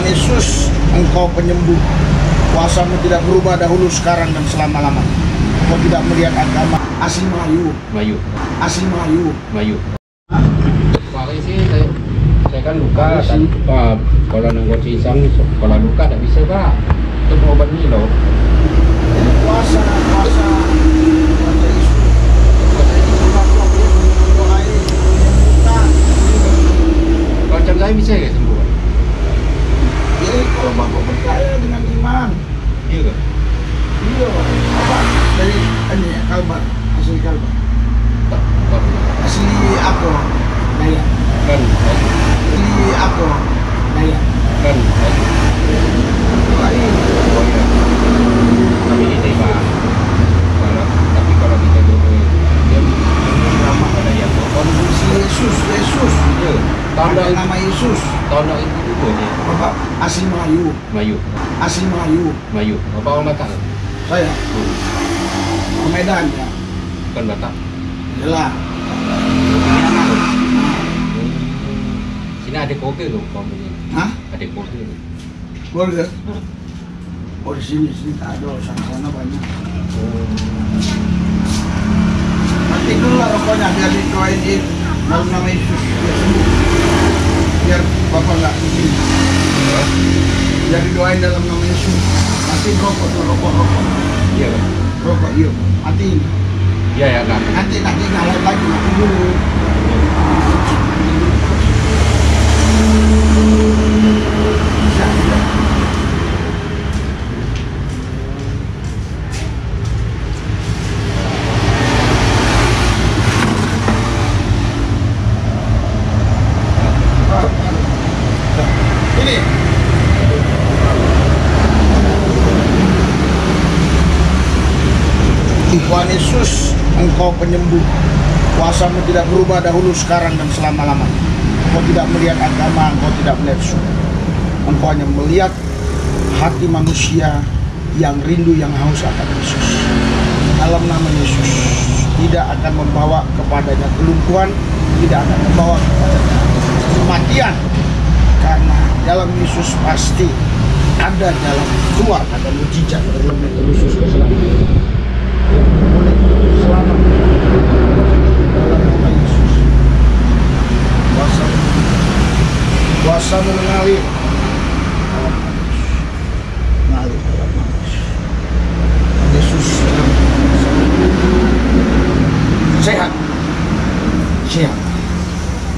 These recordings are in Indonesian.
Yesus, Engkau penyembuh. Kuasamu tidak berubah dahulu, sekarang, dan selama-lamanya. Engkau tidak melihat agama. Asli Melayu. Asli Melayu. Kemarin sih saya kan luka kan, kalau nanggut pisang kalau luka tidak bisa Pak, itu mau obat ini loh. Jadi puasa Yesus. Kalau macam saya bisa ya sembuh. Jadi kalau Bapak percaya dengan iman. Iya kan? Iya. Apa? Dari ini Kalbar, asli Kalbar. Asli apa? Daya. Kan. Asli apa? Daya. Kan. Lain. Oh iya. Tapi ini Pak. Tapi kalau kita dulu dia nama pada yang Yesus. Iya. Ada nama Yesus. Tahun itu dulu ya. Bapak asli Melayu. Asli Melayu. Bapak orang Batak. Saya. Medan ya. Bukan Batak. Jelas. Sini ada koke loh kampungnya. Hah? Ada koke. Boleh. Oh di sini tak ada, sana banyak. Nanti dulu lah rokoknya biar didoain dalam nama Yesus biar sembuh. Biar Bapak nggak begini. Biar didoain dalam nama Yesus. Nanti rokok. Iya kan? Rokok iya. Matiin. Iya ya kan. Nanti nyalain lagi mati dulu. Bisa. Ini Tuhan Yesus, Engkau penyembuh. Kuasamu tidak berubah dahulu, sekarang, dan selama-lamanya. Engkau tidak melihat agama, Engkau tidak melihat suku. Engkau hanya melihat hati manusia yang rindu, yang haus akan Yesus. Dalam nama Yesus, tidak akan membawa kepadanya kelumpuhan, tidak akan membawa kepadanya kematian. Karena dalam Yesus pasti ada jalan keluar, ada mujizat dalam Yesus keselamatan. Boleh selamat dalam nama Yesus. Kuasa mengalir dalam nama Yesus. Yesus sehat,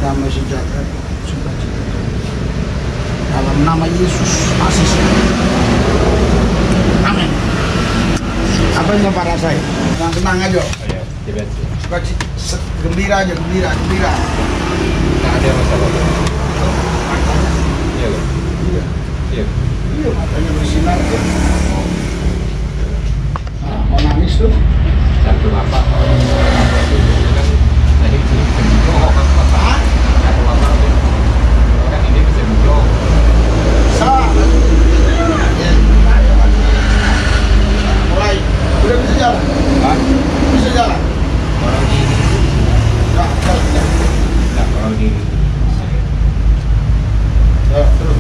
damai sejahtera, sukacita. Dalam nama Yesus pasti sehat. Amin. Apa yang Bapak rasain? Tenang aja. Iya, Sukacita, gembira aja, gembira. Nggak ada masalah. Iya kan? Iya, matanya bersinar. Nah, mau nangis tuh. Satu bapak. Tadi bisa menjauh kan bapak. Satu bapak kan ini bisa menjauh. Mulai, udah bisa jalan? Bisa jalan? Orang ini. Nggak, orang ini. Terus.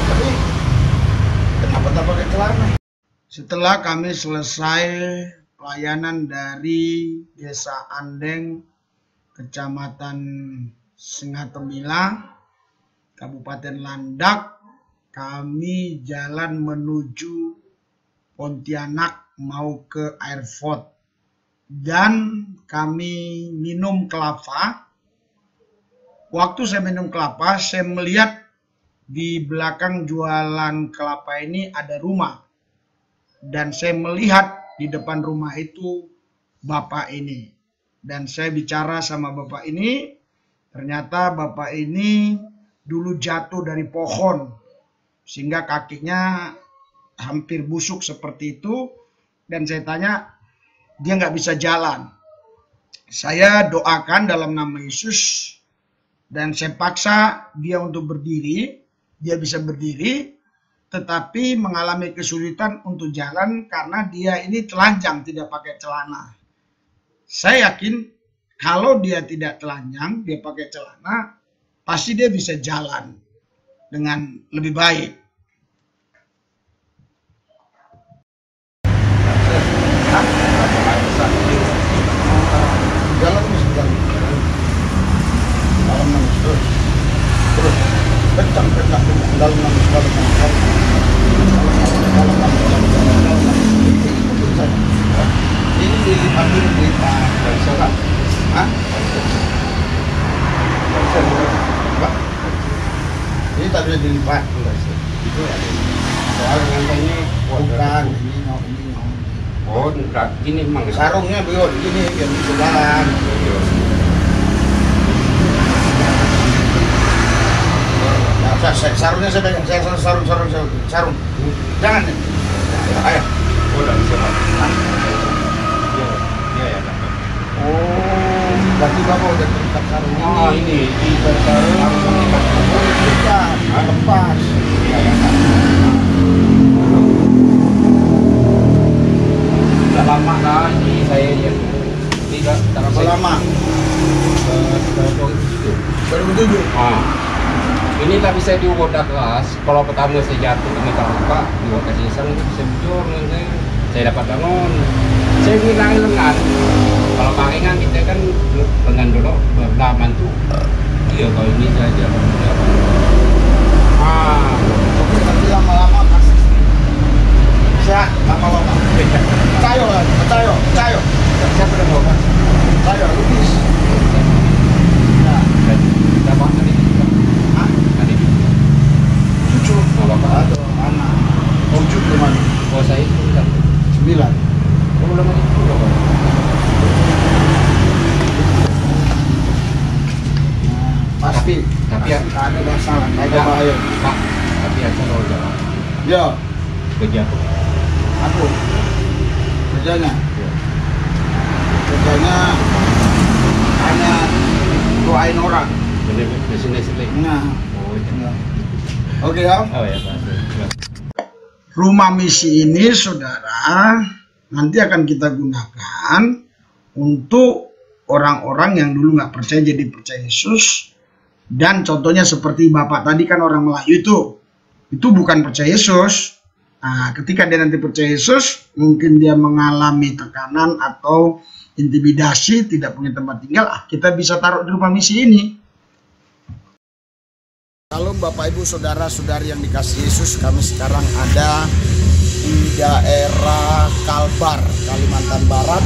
Tapi kenapa tak pakai celana? Setelah kami selesai pelayanan dari Desa Andeng, Kecamatan Singatemila, Kabupaten Landak, kami jalan menuju Pontianak mau ke Airport. Dan kami minum kelapa. Waktu saya minum kelapa, saya melihat di belakang jualan kelapa ini ada rumah. Dan saya melihat di depan rumah itu bapak ini. Dan saya bicara sama bapak ini, ternyata bapak ini dulu jatuh dari pohon. Sehingga kakinya hampir busuk seperti itu. Dan saya tanya, dia nggak bisa jalan. Saya doakan dalam nama Yesus. Dan saya paksa dia untuk berdiri. Dia bisa berdiri. Tetapi mengalami kesulitan untuk jalan karena dia ini telanjang, tidak pakai celana. Saya yakin kalau dia tidak telanjang, dia pakai celana, pasti dia bisa jalan dengan lebih baik. Jalan terus kencang dalam ini dilipat bisa kan? Ini tak bisa dilipat itu soal ini bukan ini Oh, enggak gini emang. sarungnya beliau gini biar bisa jalan. Sarungnya saya pegang, sarung. Jangan. Ayo. Oh, enggak bisa, Pak. Iya, ya, dapat. Oh, berarti Bapak udah terikat sarung ini. Oh, ini di sarung langsung ikat. Iya, lepas. Iya, ya, Pak. Sudah lama lah ini saya yang tidak Berapa lama? 2007. Ini tak bisa diubah kelas. Kalau pertama saya jatuh kami terluka di lokasi iseng itu bisa bujur nanti saya dapat bangun. Saya bilang lengan. Kalau pakai kan kita kan lengan dulu berdaman tuh. Iya kalau ini saja. Oke, tapi lama-lama pasti bisa lama-lama. Percaya. Siapa yang mau kan? Percaya, lukis. Kita bahas tadi. Tadi Cucu. mau bapak? Atau anak. Cucu gimana? Oh saya itu kan 9. oh belum lagi itu Pak. Pasti. Tapi ya Ada masalah, ada Ya, bahaya. Pak, tapi aja kalau jalan Ya, kerja tuh. aku kerjanya Ya. hanya doain orang. Bener di sini. Nah, Oh iya. oke ya. Oh ya Pak. Rumah misi ini, saudara, nanti akan kita gunakan untuk orang-orang yang dulu nggak percaya jadi percaya Yesus. Dan contohnya seperti Bapak tadi kan orang Melayu itu bukan percaya Yesus. Nah, ketika dia nanti percaya Yesus, mungkin dia mengalami tekanan atau intimidasi, tidak punya tempat tinggal, kita bisa taruh di rumah misi ini. Kalau Bapak Ibu Saudara-saudari yang dikasih Yesus, kami sekarang ada di daerah Kalbar, Kalimantan Barat,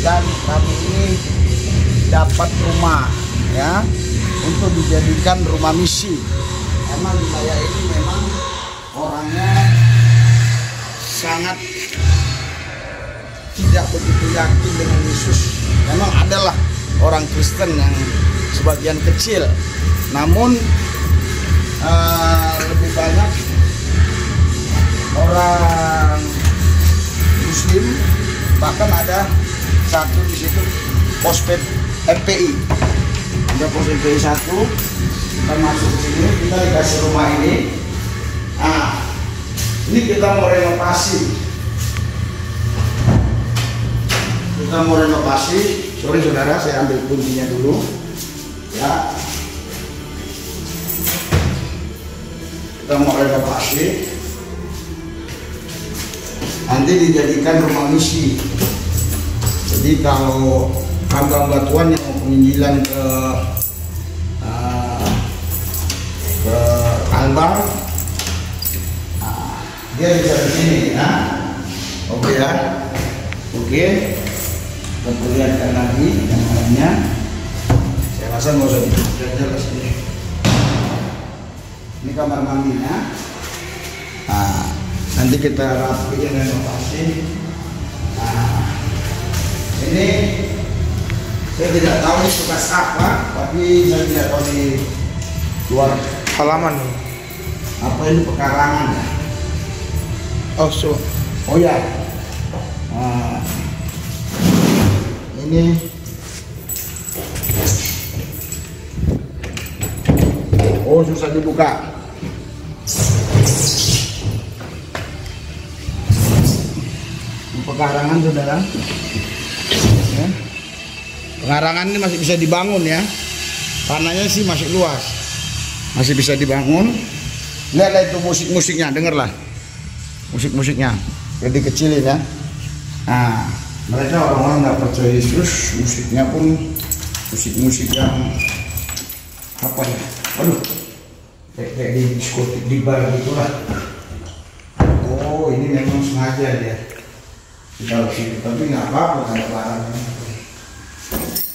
dan kami ini dapat rumah ya untuk dijadikan rumah misi. Karena wilayah ini memang orangnya sangat tidak begitu yakin dengan Yesus. Memang adalah orang Kristen yang sebagian kecil, namun lebih banyak orang Muslim. Bahkan ada satu di situ Posped FPI. Ada Posped FPI 1. Kita masuk ke sini, kita dikasih rumah ini. Nah, ini kita mau renovasi. Sorry saudara, saya ambil kuncinya dulu. Ya. Kita mau renovasi. Nanti dijadikan rumah misi. Jadi kalau hamba Tuhan yang mau penginjilan ke Kalbar, dia bisa di sini ya. Oke ya. Oke. Kita perlihatkan lagi yang lainnya. Saya rasa nggak usah jelas ini. Ini kamar mandinya. Nah, nanti kita rapiin renovasi. Nah, ini saya tidak tahu ini bekas apa, tapi saya tidak tahu di luar halaman apa ini pekarangan ya. Oh ya. Nah, ini susah dibuka. Pekarangan saudara. Ya. Pengarangan ini masih bisa dibangun ya. Tanahnya sih masih luas, masih bisa dibangun. Lihat itu musik-musiknya, dengarlah musik-musiknya. Jadi kecilin ya. Nah, mereka orang-orang nggak percaya Yesus, musiknya pun musik-musik yang apa ya? Aduh, kayak di diskotik, di bar gitulah. Oh, ini memang sengaja dia di dalam sini, tapi nggak apa-apa, ada barangnya.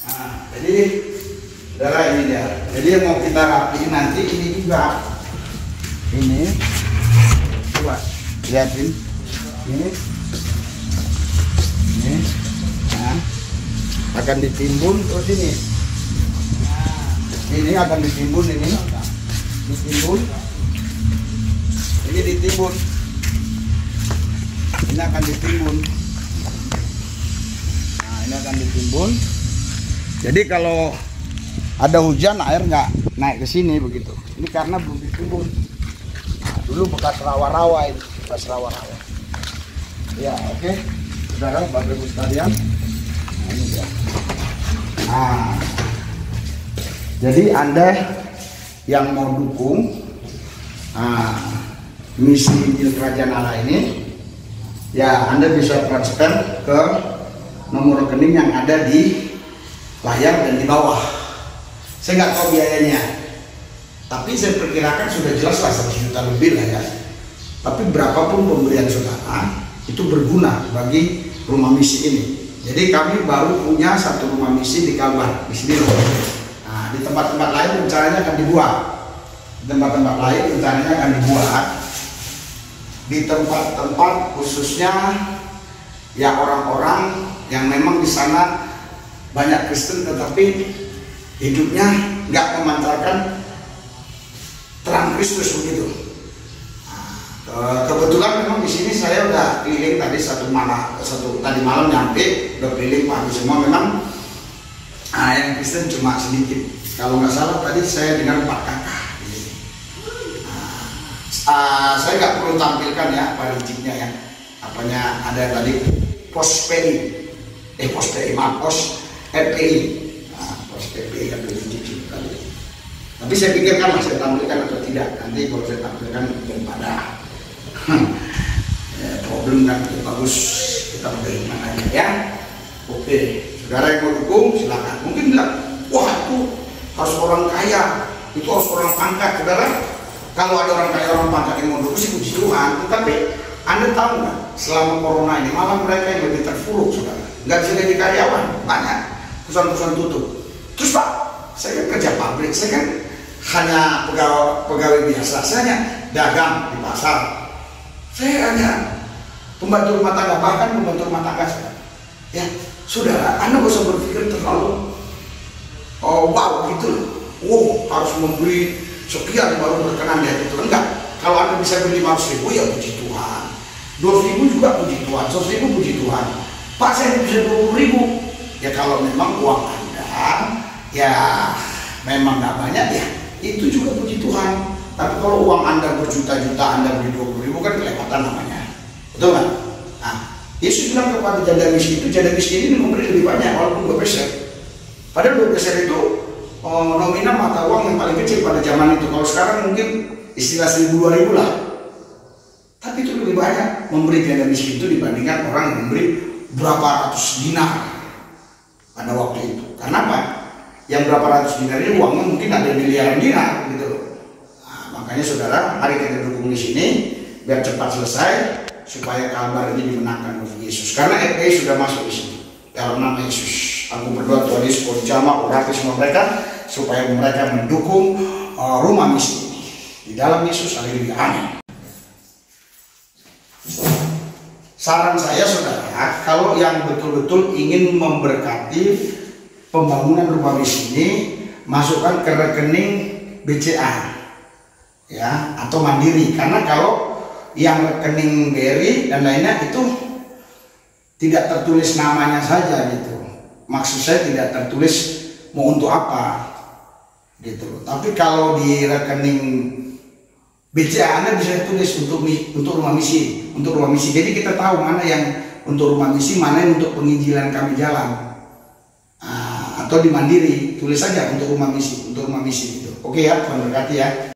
Nah, jadi saudara ini dia. Jadi yang mau kita rapiin nanti ini juga. Ini, coba lihatin. Ini, nah, akan ditimbun terus ini. Ini akan ditimbun ini, ditimbun. Ini ditimbun. Ini akan ditimbun. Nah, ini akan ditimbun. Jadi kalau ada hujan air nggak naik ke sini begitu. Ini karena belum ditimbun. Nah, dulu bekas rawa-rawa ini, bekas rawa-rawa. Ya, oke. Saudara, Bapak Ibu sekalian. Nah, ini dia. Nah, jadi Anda yang mau dukung misi Injil Kerajaan Allah ini, ya Anda bisa transfer ke nomor rekening yang ada di layar dan di bawah. Saya nggak tahu biayanya, tapi saya perkirakan sudah jelas lah 100 juta lebih lah ya. Tapi berapapun pemberian saudara itu berguna bagi rumah misi ini. Jadi kami baru punya satu rumah misi di Kalbar di sini loh. Nah, di tempat-tempat lain rencananya akan dibuat. Di tempat-tempat lain rencananya akan dibuat. Di tempat-tempat khususnya ya orang-orang yang memang di sana banyak Kristen tetapi hidupnya nggak memancarkan terang Kristus begitu. Kebetulan memang di sini saya udah keliling tadi tadi malam nyampe, udah keliling pagi semua. Memang yang Kristen cuma sedikit. Kalau nggak salah tadi saya dengar 4 kakak. Saya nggak perlu tampilkan ya parinciknya ya. Apanya ada tadi pos PI, pos PI maaf, pos FPI. Pos FPI kan parincik tadi. Tapi saya pikirkan saya tampilkan atau tidak. Nanti kalau saya tampilkan daripada problem kan bagus kita bagaimana ya. Oke, saudara yang mau dukung silakan. Mungkin bilang, wah itu harus orang kaya, itu harus orang pangkat. Saudara, kalau ada orang kaya orang pangkat yang mau dukung sih puji Tuhan. Tetapi Anda tahu nggak, selama corona ini malah mereka yang lebih terpuruk, saudara. Nggak bisa jadi karyawan, banyak perusahaan-perusahaan tutup. Terus Pak, saya kerja pabrik, saya kan hanya pegawai biasa, saya hanya dagang di pasar. Saya hanya pembantu rumah tangga, bahkan pembantu rumah tangga saya. Ya, saudara, Anda nggak usah berpikir terlalu wow gitu. Harus memberi sekian baru berkenan dia itu. Enggak. Kalau Anda bisa beli 500.000 ya puji Tuhan. 200.000 juga puji Tuhan. 100.000 puji Tuhan. Pak, saya bisa 20.000. Ya kalau memang uang Anda ya memang nggak banyak ya, itu juga puji Tuhan. Tapi kalau uang Anda berjuta-juta, Anda beli 20.000 kan kelewatan namanya. Betul nggak? Nah, Yesus bilang kepada janda miskin itu, janda miskin ini memberi lebih banyak walaupun 2%. Padahal 2% itu nominal mata uang yang paling kecil pada zaman itu. Kalau sekarang mungkin istilah 1.000-2.000 lah. Tapi itu lebih banyak memberi janda miskin itu dibandingkan orang yang memberi berapa ratus dinar pada waktu itu. Karena apa? Yang berapa ratus dinar ini uangnya mungkin ada miliaran dinar gitu. Makanya saudara, mari kita dukung di sini biar cepat selesai supaya Kalbar ini dimenangkan oleh Yesus. Karena FPI sudah masuk di sini dalam nama Yesus. Aku berdoa Tuhan Yesus berjamaah urati semua mereka supaya mereka mendukung rumah misi ini. Di dalam Yesus, haleluya, amin. Saran saya saudara, kalau yang betul-betul ingin memberkati pembangunan rumah misi ini, masukkan ke rekening BCA. Ya, atau mandiri, karena kalau yang rekening BRI dan lainnya itu tidak tertulis namanya saja gitu. Maksud saya tidak tertulis mau untuk apa gitu. Tapi kalau di rekening BCA Anda bisa tulis untuk rumah misi, Jadi kita tahu mana yang untuk rumah misi, mana yang untuk penginjilan kami jalan. atau di Mandiri, tulis saja untuk rumah misi gitu. Oke ya, Tuhan berkati ya.